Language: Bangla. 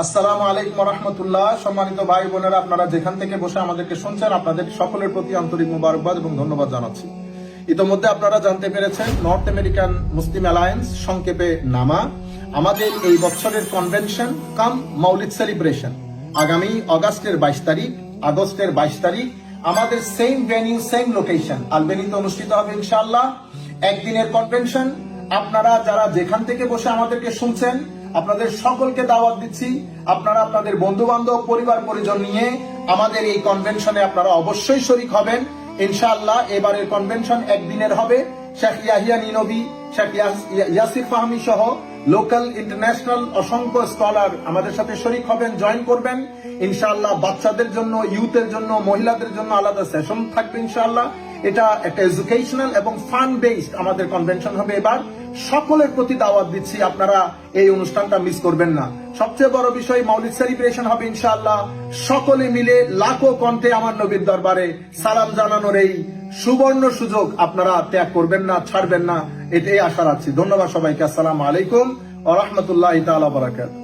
আসসালামু আলাইকুম রহমতুল্লাহ। সম্মানিত ভাই বোনেরা, আপনারা যেখান থেকে বসে আমাদেরকে শুনছেন, আপনাদের সকলের প্রতি আন্তরিক মুবারকবাদ এবং ধন্যবাদ জানাচ্ছি। ইতোমধ্যে আপনারা জানতে পেরেছেন, নর্থ আমেরিকান মুসলিম অ্যালায়েন্স, সংক্ষেপে নামা, আমাদের এই বছরের কনভেনশন কাম মাউলিদ সেলিব্রেশন আগামী আগস্টের 22 তারিখ আমাদের সেম ভেনিউ সেম লোকেশন আলবেনিতে অনুষ্ঠিত হবে ইনশাআল্লাহ। একদিনের কনভেনশন। আপনারা যারা যেখান থেকে বসে আমাদেরকে শুনছেন, আপনাদের সকলকে দাওয়াত দিচ্ছি। আপনারা আপনাদের বন্ধু বান্ধব, পরিবার পরিজন নিয়ে আমাদের এই কনভেনশনে আপনারা অবশ্যই শরীক হবেন ইনশাআল্লাহ। এবারের কনভেনশন একদিনের হবে। শেখ ইয়াহিয়া নিনবী, শেখ ইয়াসির ফাহমি সহ লোকাল ইন্টারন্যাশনাল অসংখ্য স্কলার আমাদের সাথে শরীক হবেন, জয়েন করবেন ইনশাআল্লাহ। বাচ্চাদের জন্য, ইউথের জন্য, মহিলাদের জন্য আলাদা সেশন থাকবে ইনশাআল্লাহ। এটা একটা এডুকেশনাল এবং ফান বেসড আমাদের কনভেনশন হবে এবার। সকলের প্রতি দাওয়াত দিচ্ছি, আপনারা এই অনুষ্ঠানটা মিস করবেন না। সবচেয়ে বড় বিষয়, মাউলিদ সেলিব্রেশন হবে ইনশাআল্লাহ। সকলে মিলে লাখো কণ্ঠে আমার নবীর দরবারে সালাম জানানোর এই সুবর্ণ সুযোগ আপনারা ত্যাগ করবেন না, ছাড়বেন না, এটাই আশা রাখছি। ধন্যবাদ সবাইকে। আসসালামু আলাইকুম ওয়া রাহমাতুল্লাহি তাআলা ওয়া বারাকাতুহু।